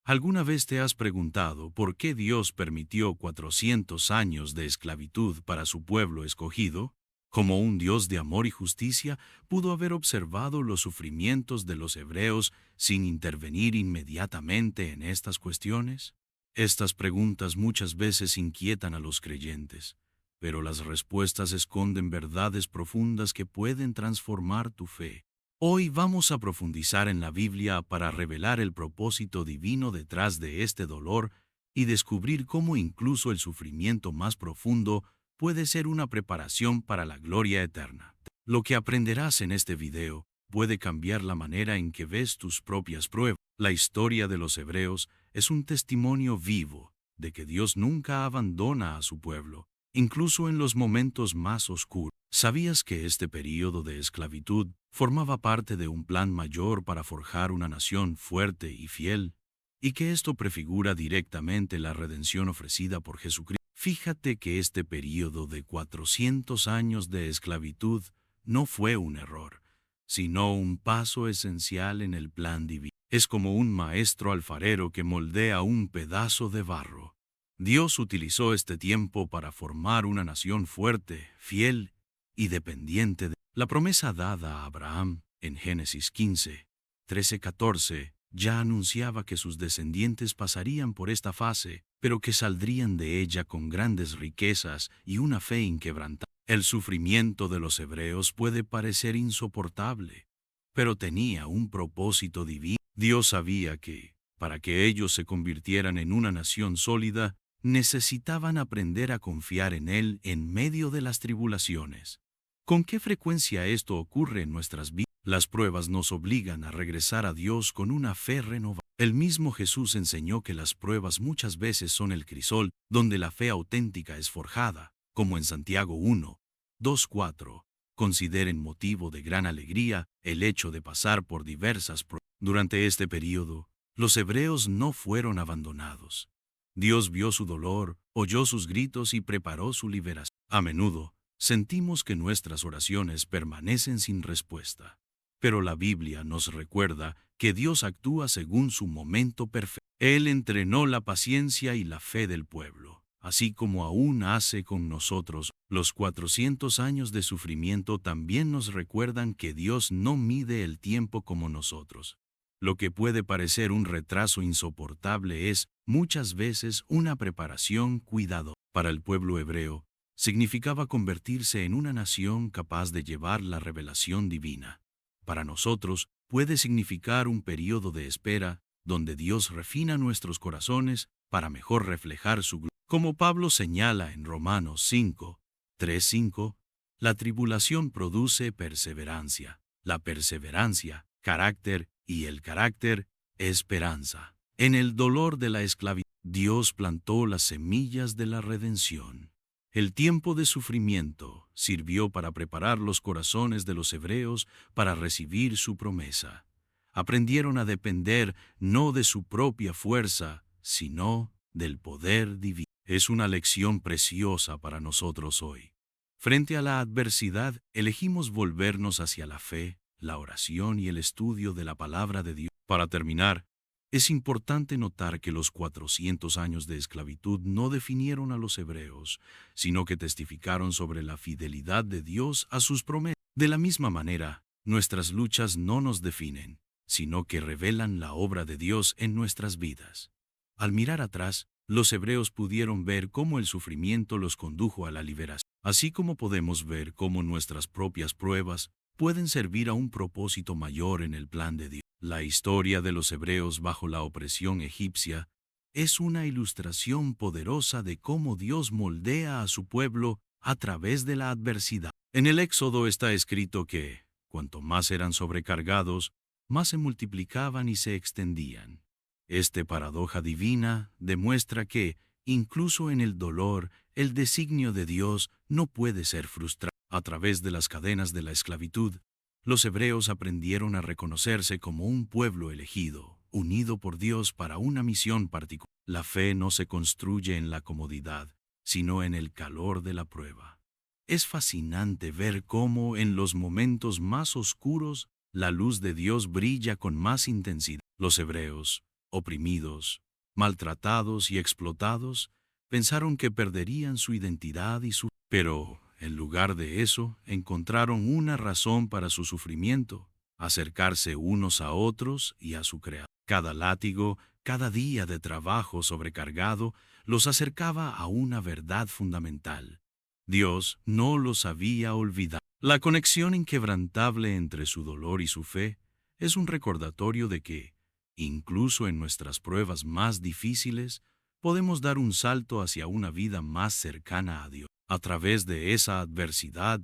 ¿Alguna vez te has preguntado por qué Dios permitió 400 años de esclavitud para su pueblo escogido? Como un Dios de amor y justicia, pudo haber observado los sufrimientos de los hebreos sin intervenir inmediatamente en estas cuestiones. Estas preguntas muchas veces inquietan a los creyentes, pero las respuestas esconden verdades profundas que pueden transformar tu fe. Hoy vamos a profundizar en la Biblia para revelar el propósito divino detrás de este dolor y descubrir cómo incluso el sufrimiento más profundo puede ser una preparación para la gloria eterna. Lo que aprenderás en este video puede cambiar la manera en que ves tus propias pruebas. La historia de los hebreos es un testimonio vivo de que Dios nunca abandona a su pueblo, incluso en los momentos más oscuros. ¿Sabías que este período de esclavitud formaba parte de un plan mayor para forjar una nación fuerte y fiel? Y que esto prefigura directamente la redención ofrecida por Jesucristo. Fíjate que este período de 400 años de esclavitud no fue un error, sino un paso esencial en el plan divino. Es como un maestro alfarero que moldea un pedazo de barro. Dios utilizó este tiempo para formar una nación fuerte, fiel y dependiente de la promesa dada a Abraham en Génesis 15, 13-14, ya anunciaba que sus descendientes pasarían por esta fase, pero que saldrían de ella con grandes riquezas y una fe inquebrantable. El sufrimiento de los hebreos puede parecer insoportable, pero tenía un propósito divino. Dios sabía que, para que ellos se convirtieran en una nación sólida, necesitaban aprender a confiar en Él en medio de las tribulaciones. ¿Con qué frecuencia esto ocurre en nuestras vidas? Las pruebas nos obligan a regresar a Dios con una fe renovada. El mismo Jesús enseñó que las pruebas muchas veces son el crisol donde la fe auténtica es forjada, como en Santiago 1, 2, 4. Consideren motivo de gran alegría el hecho de pasar por diversas pruebas. Durante este período, los hebreos no fueron abandonados. Dios vio su dolor, oyó sus gritos y preparó su liberación. A menudo, sentimos que nuestras oraciones permanecen sin respuesta, pero la Biblia nos recuerda que Dios actúa según su momento perfecto. Él entrenó la paciencia y la fe del pueblo, así como aún hace con nosotros. Los 400 años de sufrimiento también nos recuerdan que Dios no mide el tiempo como nosotros. Lo que puede parecer un retraso insoportable es, muchas veces, una preparación cuidadosa. Para el pueblo hebreo, significaba convertirse en una nación capaz de llevar la revelación divina. Para nosotros, puede significar un período de espera donde Dios refina nuestros corazones para mejor reflejar su gloria. Como Pablo señala en Romanos 5, 3-5, la tribulación produce perseverancia, la perseverancia, carácter, y el carácter, esperanza. En el dolor de la esclavitud, Dios plantó las semillas de la redención. El tiempo de sufrimiento sirvió para preparar los corazones de los hebreos para recibir su promesa. Aprendieron a depender no de su propia fuerza, sino del poder divino. Es una lección preciosa para nosotros hoy. Frente a la adversidad, elegimos volvernos hacia la fe, la oración y el estudio de la palabra de Dios. Para terminar, es importante notar que los 400 años de esclavitud no definieron a los hebreos, sino que testificaron sobre la fidelidad de Dios a sus promesas. De la misma manera, nuestras luchas no nos definen, sino que revelan la obra de Dios en nuestras vidas. Al mirar atrás, los hebreos pudieron ver cómo el sufrimiento los condujo a la liberación, así como podemos ver cómo nuestras propias pruebas pueden servir a un propósito mayor en el plan de Dios. La historia de los hebreos bajo la opresión egipcia es una ilustración poderosa de cómo Dios moldea a su pueblo a través de la adversidad. En el Éxodo está escrito que, cuanto más eran sobrecargados, más se multiplicaban y se extendían. Esta paradoja divina demuestra que, incluso en el dolor, el designio de Dios no puede ser frustrado. A través de las cadenas de la esclavitud, los hebreos aprendieron a reconocerse como un pueblo elegido, unido por Dios para una misión particular. La fe no se construye en la comodidad, sino en el calor de la prueba. Es fascinante ver cómo en los momentos más oscuros la luz de Dios brilla con más intensidad. Los hebreos oprimidos, maltratados y explotados, pensaron que perderían su identidad y su... Pero, en lugar de eso, encontraron una razón para su sufrimiento: acercarse unos a otros y a su creador. Cada látigo, cada día de trabajo sobrecargado, los acercaba a una verdad fundamental: Dios no los había olvidado. La conexión inquebrantable entre su dolor y su fe es un recordatorio de que, incluso en nuestras pruebas más difíciles, podemos dar un salto hacia una vida más cercana a Dios. A través de esa adversidad,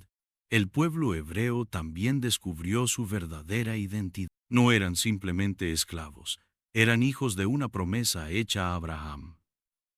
el pueblo hebreo también descubrió su verdadera identidad. No eran simplemente esclavos, eran hijos de una promesa hecha a Abraham.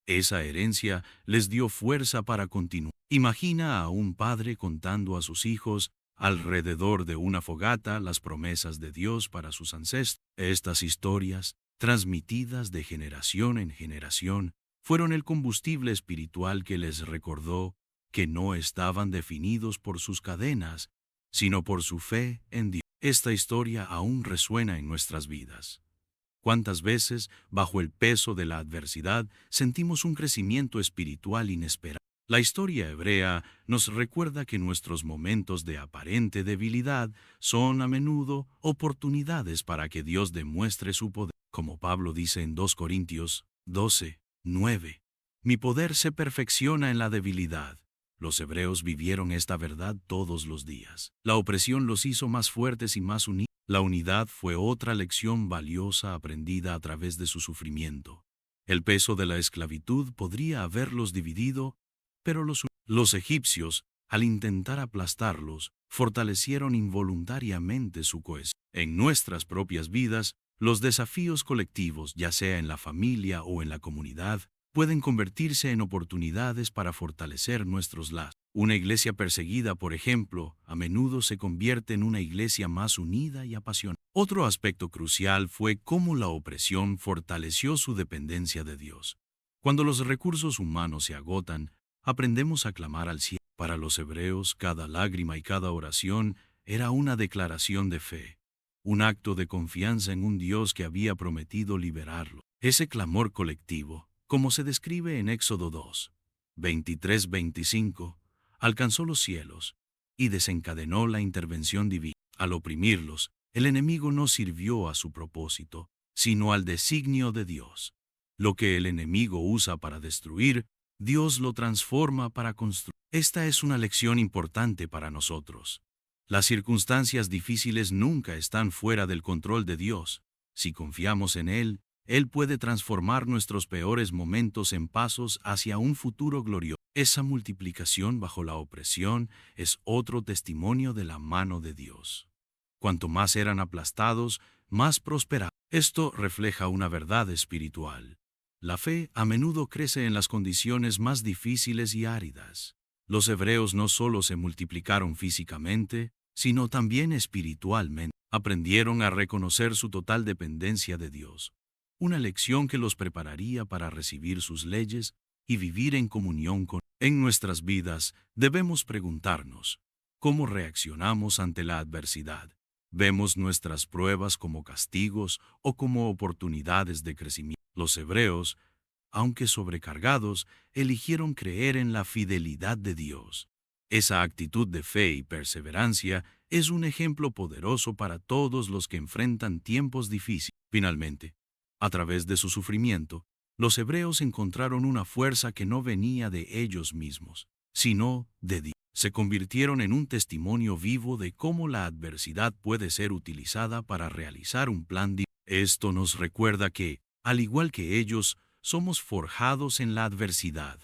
Esa herencia les dio fuerza para continuar. Imagina a un padre contando a sus hijos alrededor de una fogata las promesas de Dios para sus ancestros. Estas historias, transmitidas de generación en generación, fueron el combustible espiritual que les recordó que no estaban definidos por sus cadenas, sino por su fe en Dios. Esta historia aún resuena en nuestras vidas. ¿Cuántas veces, bajo el peso de la adversidad, sentimos un crecimiento espiritual inesperado? La historia hebrea nos recuerda que nuestros momentos de aparente debilidad son a menudo oportunidades para que Dios demuestre su poder. Como Pablo dice en 2 Corintios 12:9, mi poder se perfecciona en la debilidad. Los hebreos vivieron esta verdad todos los días. La opresión los hizo más fuertes y más unidos. La unidad fue otra lección valiosa aprendida a través de su sufrimiento. El peso de la esclavitud podría haberlos dividido, pero los egipcios, al intentar aplastarlos, fortalecieron involuntariamente su cohesión. En nuestras propias vidas, los desafíos colectivos, ya sea en la familia o en la comunidad, pueden convertirse en oportunidades para fortalecer nuestros lazos. Una iglesia perseguida, por ejemplo, a menudo se convierte en una iglesia más unida y apasionada. Otro aspecto crucial fue cómo la opresión fortaleció su dependencia de Dios. Cuando los recursos humanos se agotan, aprendemos a clamar al cielo. Para los hebreos, cada lágrima y cada oración era una declaración de fe, un acto de confianza en un Dios que había prometido liberarlo. Ese clamor colectivo, como se describe en Éxodo 2:23-25, alcanzó los cielos y desencadenó la intervención divina. Al oprimirlos, el enemigo no sirvió a su propósito, sino al designio de Dios. Lo que el enemigo usa para destruir, Dios lo transforma para construir. Esta es una lección importante para nosotros. Las circunstancias difíciles nunca están fuera del control de Dios. Si confiamos en Él, Él puede transformar nuestros peores momentos en pasos hacia un futuro glorioso. Esa multiplicación bajo la opresión es otro testimonio de la mano de Dios. Cuanto más eran aplastados, más prosperaban. Esto refleja una verdad espiritual. La fe a menudo crece en las condiciones más difíciles y áridas. Los hebreos no solo se multiplicaron físicamente, sino también espiritualmente. Aprendieron a reconocer su total dependencia de Dios, una lección que los prepararía para recibir sus leyes y vivir en comunión con Él. En nuestras vidas debemos preguntarnos, ¿cómo reaccionamos ante la adversidad? ¿Vemos nuestras pruebas como castigos o como oportunidades de crecimiento? Los hebreos, aunque sobrecargados, eligieron creer en la fidelidad de Dios. Esa actitud de fe y perseverancia es un ejemplo poderoso para todos los que enfrentan tiempos difíciles. Finalmente, a través de su sufrimiento, los hebreos encontraron una fuerza que no venía de ellos mismos, sino de Dios. Se convirtieron en un testimonio vivo de cómo la adversidad puede ser utilizada para realizar un plan divino. Esto nos recuerda que, al igual que ellos, somos forjados en la adversidad,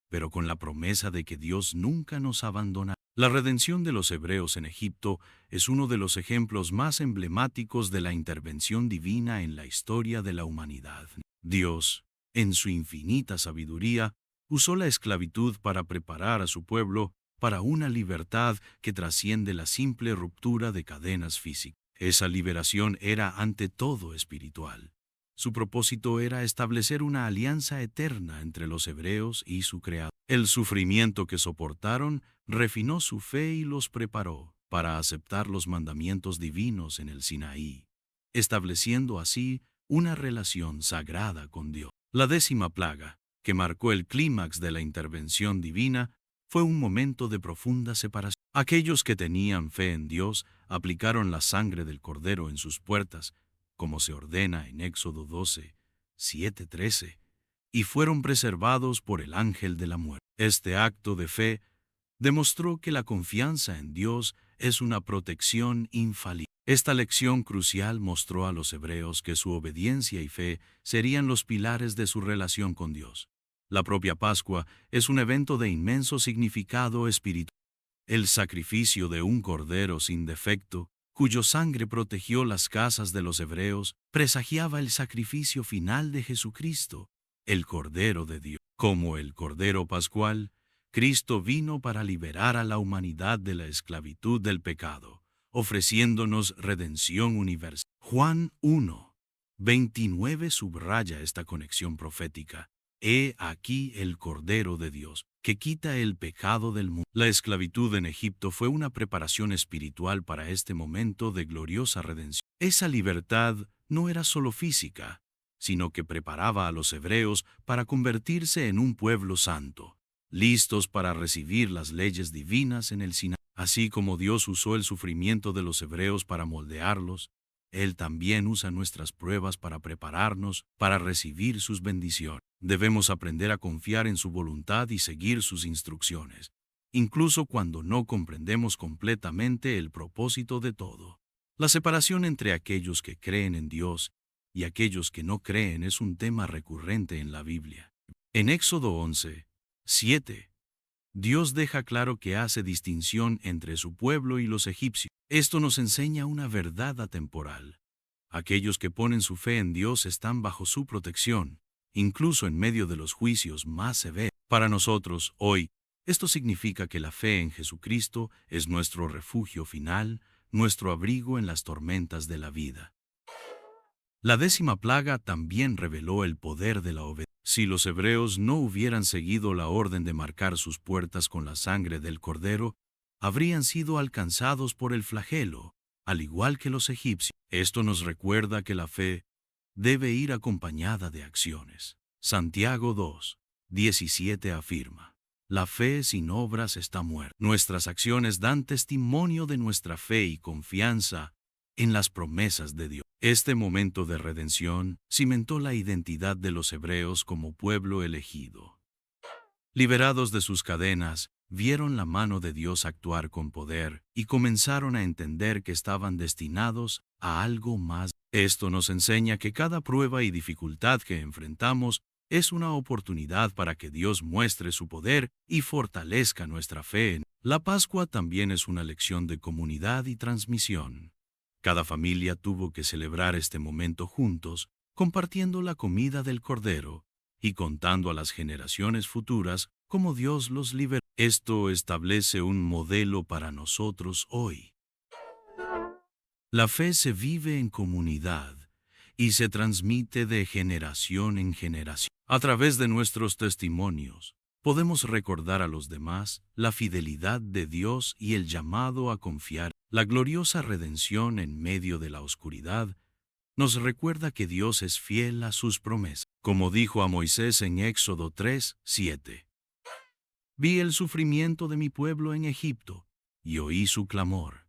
pero con la promesa de que Dios nunca nos abandona. La redención de los hebreos en Egipto es uno de los ejemplos más emblemáticos de la intervención divina en la historia de la humanidad. Dios, en su infinita sabiduría, usó la esclavitud para preparar a su pueblo para una libertad que trasciende la simple ruptura de cadenas físicas. Esa liberación era ante todo espiritual. Su propósito era establecer una alianza eterna entre los hebreos y su Creador. El sufrimiento que soportaron refinó su fe y los preparó para aceptar los mandamientos divinos en el Sinaí, estableciendo así una relación sagrada con Dios. La 10ª plaga, que marcó el clímax de la intervención divina, fue un momento de profunda separación. Aquellos que tenían fe en Dios aplicaron la sangre del Cordero en sus puertas, como se ordena en Éxodo 12, 7-13, y fueron preservados por el ángel de la muerte. Este acto de fe demostró que la confianza en Dios es una protección infalible. Esta lección crucial mostró a los hebreos que su obediencia y fe serían los pilares de su relación con Dios. La propia Pascua es un evento de inmenso significado espiritual. El sacrificio de un cordero sin defecto, cuyo sangre protegió las casas de los hebreos, presagiaba el sacrificio final de Jesucristo, el Cordero de Dios. Como el Cordero Pascual, Cristo vino para liberar a la humanidad de la esclavitud del pecado, ofreciéndonos redención universal. Juan 1:29 subraya esta conexión profética. He aquí el Cordero de Dios, que quita el pecado del mundo. La esclavitud en Egipto fue una preparación espiritual para este momento de gloriosa redención. Esa libertad no era solo física, sino que preparaba a los hebreos para convertirse en un pueblo santo, listos para recibir las leyes divinas en el Sinaí. Así como Dios usó el sufrimiento de los hebreos para moldearlos, Él también usa nuestras pruebas para prepararnos para recibir sus bendiciones. Debemos aprender a confiar en su voluntad y seguir sus instrucciones, incluso cuando no comprendemos completamente el propósito de todo. La separación entre aquellos que creen en Dios y aquellos que no creen es un tema recurrente en la Biblia. En Éxodo 11:7, Dios deja claro que hace distinción entre su pueblo y los egipcios. Esto nos enseña una verdad atemporal. Aquellos que ponen su fe en Dios están bajo su protección, incluso en medio de los juicios más severos. Para nosotros, hoy, esto significa que la fe en Jesucristo es nuestro refugio final, nuestro abrigo en las tormentas de la vida. La 10ª plaga también reveló el poder de la obediencia. Si los hebreos no hubieran seguido la orden de marcar sus puertas con la sangre del Cordero, habrían sido alcanzados por el flagelo, al igual que los egipcios. Esto nos recuerda que la fe debe ir acompañada de acciones. Santiago 2:17 afirma: la fe sin obras está muerta. Nuestras acciones dan testimonio de nuestra fe y confianza en las promesas de Dios. Este momento de redención cimentó la identidad de los hebreos como pueblo elegido. Liberados de sus cadenas, vieron la mano de Dios actuar con poder y comenzaron a entender que estaban destinados a algo más. Esto nos enseña que cada prueba y dificultad que enfrentamos es una oportunidad para que Dios muestre su poder y fortalezca nuestra fe. La Pascua también es una lección de comunidad y transmisión. Cada familia tuvo que celebrar este momento juntos, compartiendo la comida del Cordero y contando a las generaciones futuras cómo Dios los liberó. Esto establece un modelo para nosotros hoy. La fe se vive en comunidad y se transmite de generación en generación. A través de nuestros testimonios, podemos recordar a los demás la fidelidad de Dios y el llamado a confiar. La gloriosa redención en medio de la oscuridad nos recuerda que Dios es fiel a sus promesas. Como dijo a Moisés en Éxodo 3:7, vi el sufrimiento de mi pueblo en Egipto y oí su clamor.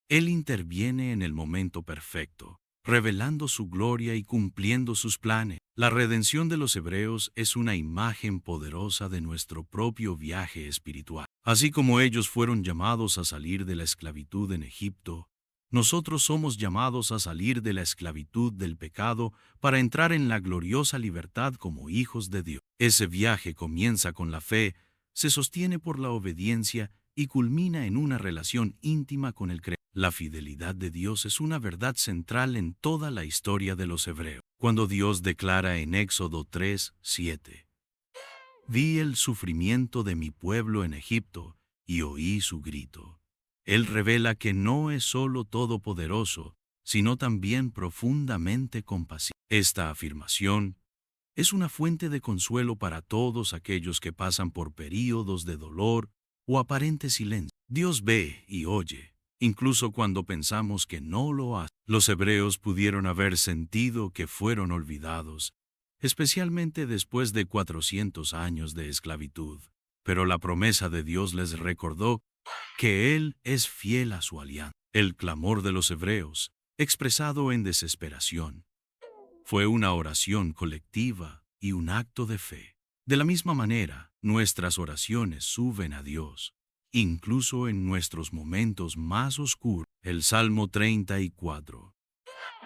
Él interviene en el momento perfecto, revelando su gloria y cumpliendo sus planes. La redención de los hebreos es una imagen poderosa de nuestro propio viaje espiritual. Así como ellos fueron llamados a salir de la esclavitud en Egipto, nosotros somos llamados a salir de la esclavitud del pecado para entrar en la gloriosa libertad como hijos de Dios. Ese viaje comienza con la fe, se sostiene por la obediencia y culmina en una relación íntima con el Creador. La fidelidad de Dios es una verdad central en toda la historia de los hebreos. Cuando Dios declara en Éxodo 3:7, vi el sufrimiento de mi pueblo en Egipto y oí su grito. Él revela que no es solo todopoderoso, sino también profundamente compasivo. Esta afirmación es una fuente de consuelo para todos aquellos que pasan por períodos de dolor o aparente silencio. Dios ve y oye, incluso cuando pensamos que no lo hacen. Los hebreos pudieron haber sentido que fueron olvidados, especialmente después de 400 años de esclavitud. Pero la promesa de Dios les recordó que Él es fiel a su alianza. El clamor de los hebreos, expresado en desesperación, fue una oración colectiva y un acto de fe. De la misma manera, nuestras oraciones suben a Dios, incluso en nuestros momentos más oscuros. El Salmo 34,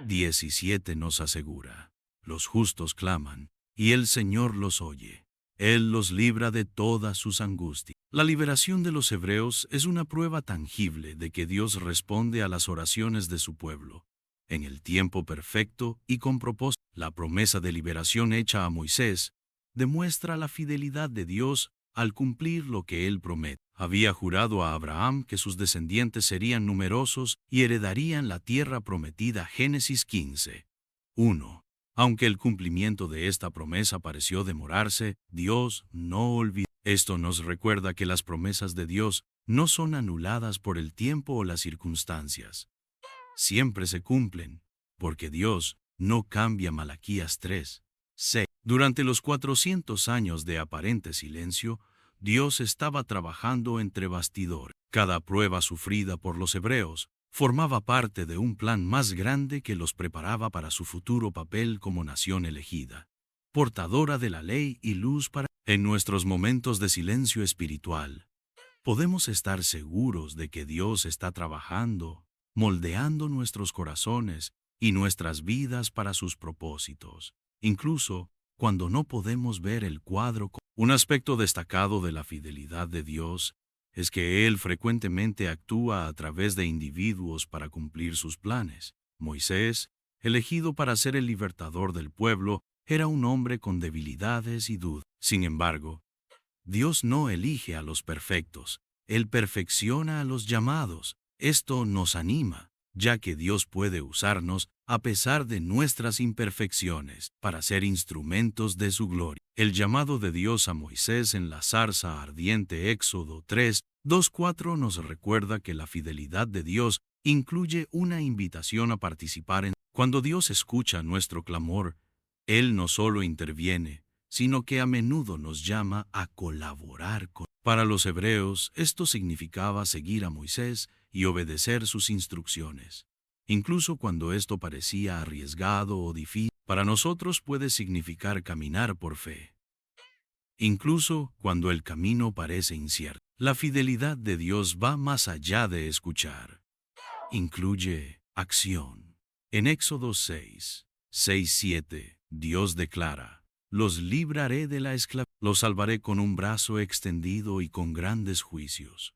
17 nos asegura: los justos claman, y el Señor los oye. Él los libra de todas sus angustias. La liberación de los hebreos es una prueba tangible de que Dios responde a las oraciones de su pueblo, en el tiempo perfecto y con propósito. La promesa de liberación hecha a Moisés demuestra la fidelidad de Dios al cumplir lo que Él promete. Había jurado a Abraham que sus descendientes serían numerosos y heredarían la tierra prometida. Génesis 15, 1. Aunque el cumplimiento de esta promesa pareció demorarse, Dios no olvidó. Esto nos recuerda que las promesas de Dios no son anuladas por el tiempo o las circunstancias. Siempre se cumplen, porque Dios no cambia. Malaquías 3, 6. Durante los 400 años de aparente silencio, Dios estaba trabajando entre bastidores. Cada prueba sufrida por los hebreos formaba parte de un plan más grande que los preparaba para su futuro papel como nación elegida, portadora de la ley y luz para... En nuestros momentos de silencio espiritual, podemos estar seguros de que Dios está trabajando, moldeando nuestros corazones y nuestras vidas para sus propósitos, incluso cuando no podemos ver el cuadro. Un aspecto destacado de la fidelidad de Dios es que Él frecuentemente actúa a través de individuos para cumplir sus planes. Moisés, elegido para ser el libertador del pueblo, era un hombre con debilidades y dudas. Sin embargo, Dios no elige a los perfectos, Él perfecciona a los llamados. Esto nos anima, ya que Dios puede usarnos a pesar de nuestras imperfecciones para ser instrumentos de su gloria. El llamado de Dios a Moisés en la zarza ardiente, Éxodo 3, 2, 4, nos recuerda que la fidelidad de Dios incluye una invitación a participar en... Cuando Dios escucha nuestro clamor, Él no solo interviene, sino que a menudo nos llama a colaborar con... Para los hebreos, esto significaba seguir a Moisés y obedecer sus instrucciones. Incluso cuando esto parecía arriesgado o difícil, para nosotros puede significar caminar por fe. Incluso cuando el camino parece incierto, la fidelidad de Dios va más allá de escuchar. Incluye acción. En Éxodo 6, 6, 7, Dios declara: los libraré de la esclavitud, los salvaré con un brazo extendido y con grandes juicios.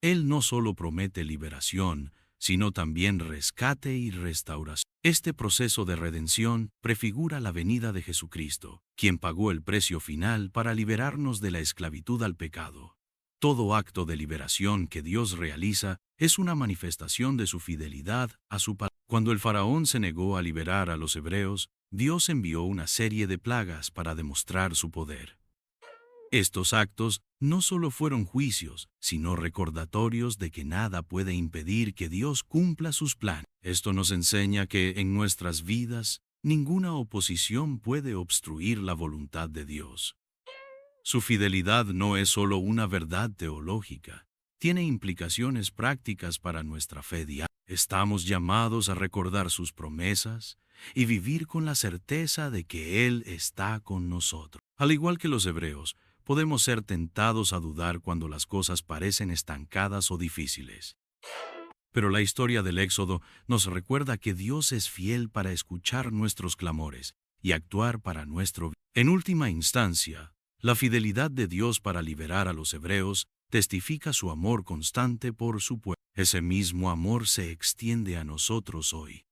Él no solo promete liberación, sino también rescate y restauración. Este proceso de redención prefigura la venida de Jesucristo, quien pagó el precio final para liberarnos de la esclavitud al pecado. Todo acto de liberación que Dios realiza es una manifestación de su fidelidad a su palabra. Cuando el faraón se negó a liberar a los hebreos, Dios envió una serie de plagas para demostrar su poder. Estos actos no solo fueron juicios, sino recordatorios de que nada puede impedir que Dios cumpla sus planes. Esto nos enseña que en nuestras vidas ninguna oposición puede obstruir la voluntad de Dios. Su fidelidad no es solo una verdad teológica, tiene implicaciones prácticas para nuestra fe diaria. Estamos llamados a recordar sus promesas y vivir con la certeza de que Él está con nosotros. Al igual que los hebreos, podemos ser tentados a dudar cuando las cosas parecen estancadas o difíciles. Pero la historia del Éxodo nos recuerda que Dios es fiel para escuchar nuestros clamores y actuar para nuestro bien. En última instancia, la fidelidad de Dios para liberar a los hebreos testifica su amor constante por su pueblo. Ese mismo amor se extiende a nosotros hoy.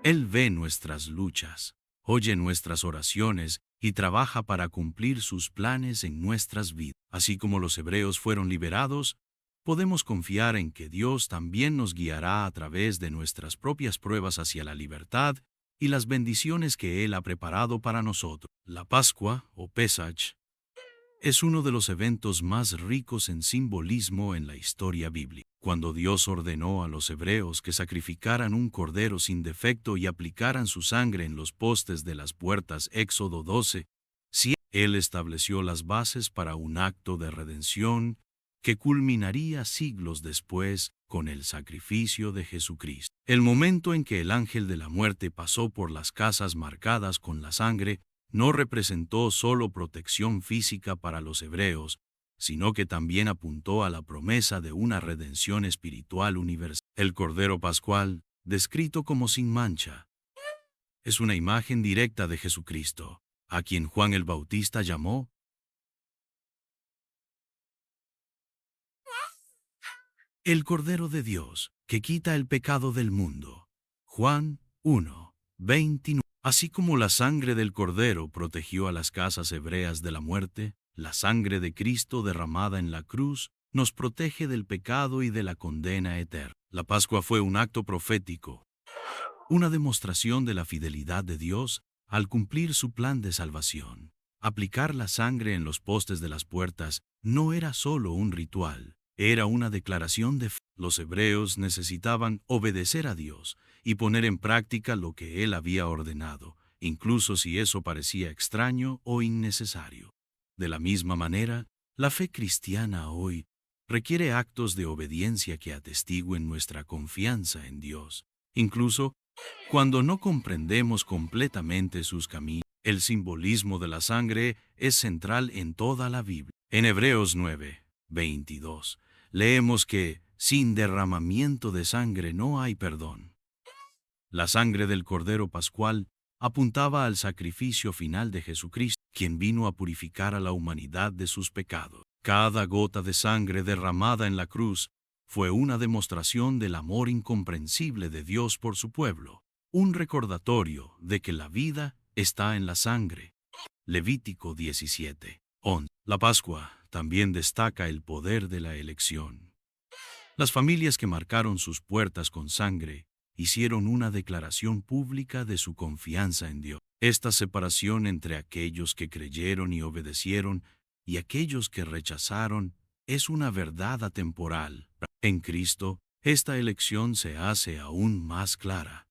Él ve nuestras luchas, oye nuestras oraciones y trabaja para cumplir sus planes en nuestras vidas. Así como los hebreos fueron liberados, podemos confiar en que Dios también nos guiará a través de nuestras propias pruebas hacia la libertad y las bendiciones que Él ha preparado para nosotros. La Pascua, o Pesach, Es uno de los eventos más ricos en simbolismo en la historia bíblica. Cuando Dios ordenó a los hebreos que sacrificaran un cordero sin defecto y aplicaran su sangre en los postes de las puertas, Éxodo 12, Él estableció las bases para un acto de redención que culminaría siglos después con el sacrificio de Jesucristo. El momento en que el ángel de la muerte pasó por las casas marcadas con la sangre no representó solo protección física para los hebreos, sino que también apuntó a la promesa de una redención espiritual universal. El Cordero Pascual, descrito como sin mancha, es una imagen directa de Jesucristo, a quien Juan el Bautista llamó el Cordero de Dios, que quita el pecado del mundo. Juan 1:29. Así como la sangre del Cordero protegió a las casas hebreas de la muerte, la sangre de Cristo derramada en la cruz nos protege del pecado y de la condena eterna. La Pascua fue un acto profético, una demostración de la fidelidad de Dios al cumplir su plan de salvación. Aplicar la sangre en los postes de las puertas no era solo un ritual, era una declaración de fe. Los hebreos necesitaban obedecer a Dios y poner en práctica lo que Él había ordenado, incluso si eso parecía extraño o innecesario. De la misma manera, la fe cristiana hoy requiere actos de obediencia que atestiguen nuestra confianza en Dios, incluso cuando no comprendemos completamente sus caminos. El simbolismo de la sangre es central en toda la Biblia. En Hebreos 9:22, leemos que sin derramamiento de sangre no hay perdón. La sangre del Cordero Pascual apuntaba al sacrificio final de Jesucristo, quien vino a purificar a la humanidad de sus pecados. Cada gota de sangre derramada en la cruz fue una demostración del amor incomprensible de Dios por su pueblo, un recordatorio de que la vida está en la sangre. Levítico 17:11. La Pascua también destaca el poder de la elección. Las familias que marcaron sus puertas con sangre hicieron una declaración pública de su confianza en Dios. Esta separación entre aquellos que creyeron y obedecieron y aquellos que rechazaron es una verdad atemporal. En Cristo, esta elección se hace aún más clara.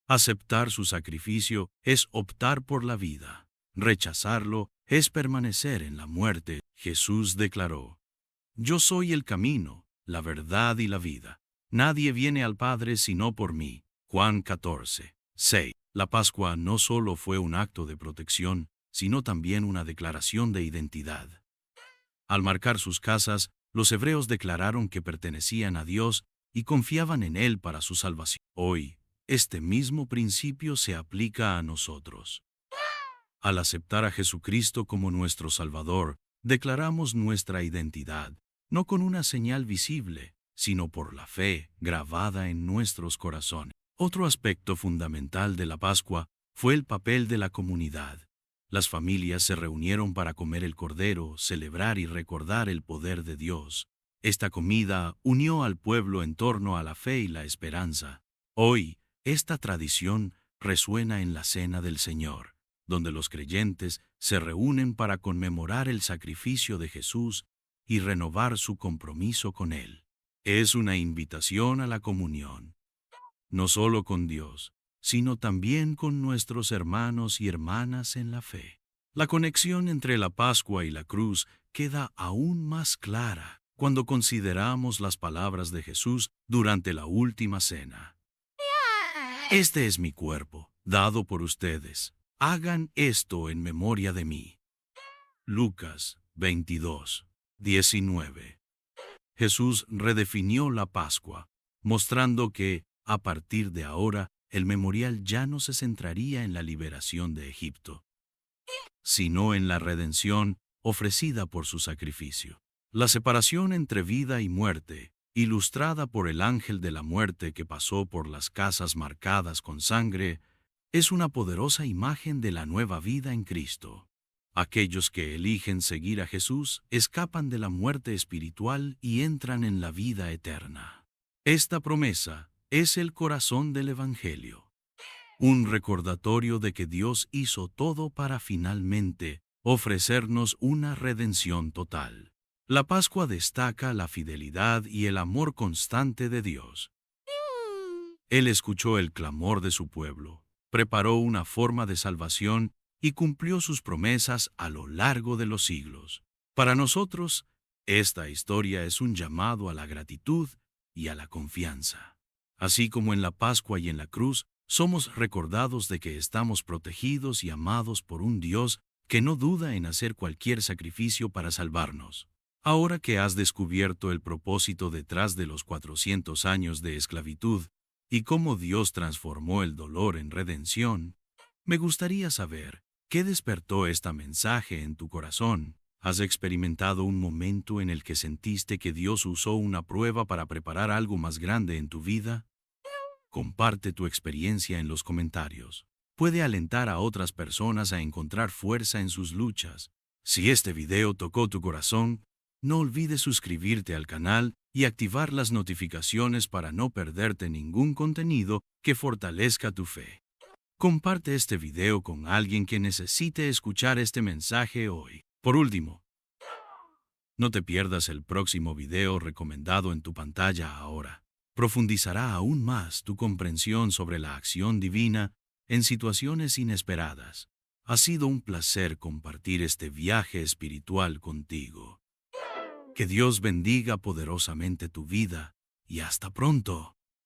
Aceptar su sacrificio es optar por la vida. Rechazarlo es permanecer en la muerte. Jesús declaró: Yo soy el camino, la verdad y la vida. Nadie viene al Padre sino por mí. Juan 14:6. La Pascua no solo fue un acto de protección, sino también una declaración de identidad. Al marcar sus casas, los hebreos declararon que pertenecían a Dios y confiaban en Él para su salvación. Hoy, este mismo principio se aplica a nosotros. Al aceptar a Jesucristo como nuestro Salvador, declaramos nuestra identidad, no con una señal visible, sino por la fe grabada en nuestros corazones. Otro aspecto fundamental de la Pascua fue el papel de la comunidad. Las familias se reunieron para comer el cordero, celebrar y recordar el poder de Dios. Esta comida unió al pueblo en torno a la fe y la esperanza. Hoy, esta tradición resuena en la Cena del Señor, donde los creyentes se reúnen para conmemorar el sacrificio de Jesús y renovar su compromiso con Él. Es una invitación a la comunión, no solo con Dios, sino también con nuestros hermanos y hermanas en la fe. La conexión entre la Pascua y la cruz queda aún más clara cuando consideramos las palabras de Jesús durante la última cena. Este es mi cuerpo, dado por ustedes. Hagan esto en memoria de mí. Lucas 22:19. Jesús redefinió la Pascua, mostrando que, a partir de ahora, el memorial ya no se centraría en la liberación de Egipto, sino en la redención ofrecida por su sacrificio. La separación entre vida y muerte, ilustrada por el ángel de la muerte que pasó por las casas marcadas con sangre, es una poderosa imagen de la nueva vida en Cristo. Aquellos que eligen seguir a Jesús escapan de la muerte espiritual y entran en la vida eterna. Esta promesa es el corazón del Evangelio, un recordatorio de que Dios hizo todo para finalmente ofrecernos una redención total. La Pascua destaca la fidelidad y el amor constante de Dios. Él escuchó el clamor de su pueblo, preparó una forma de salvación y cumplió sus promesas a lo largo de los siglos. Para nosotros, esta historia es un llamado a la gratitud y a la confianza. Así como en la Pascua y en la cruz, somos recordados de que estamos protegidos y amados por un Dios que no duda en hacer cualquier sacrificio para salvarnos. Ahora que has descubierto el propósito detrás de los 400 años de esclavitud y cómo Dios transformó el dolor en redención, me gustaría saber qué despertó esta mensaje en tu corazón. ¿Has experimentado un momento en el que sentiste que Dios usó una prueba para preparar algo más grande en tu vida? Comparte tu experiencia en los comentarios. Puede alentar a otras personas a encontrar fuerza en sus luchas. Si este video tocó tu corazón, no olvides suscribirte al canal y activar las notificaciones para no perderte ningún contenido que fortalezca tu fe. Comparte este video con alguien que necesite escuchar este mensaje hoy. Por último, no te pierdas el próximo video recomendado en tu pantalla ahora. Profundizará aún más tu comprensión sobre la acción divina en situaciones inesperadas. Ha sido un placer compartir este viaje espiritual contigo. Que Dios bendiga poderosamente tu vida y hasta pronto.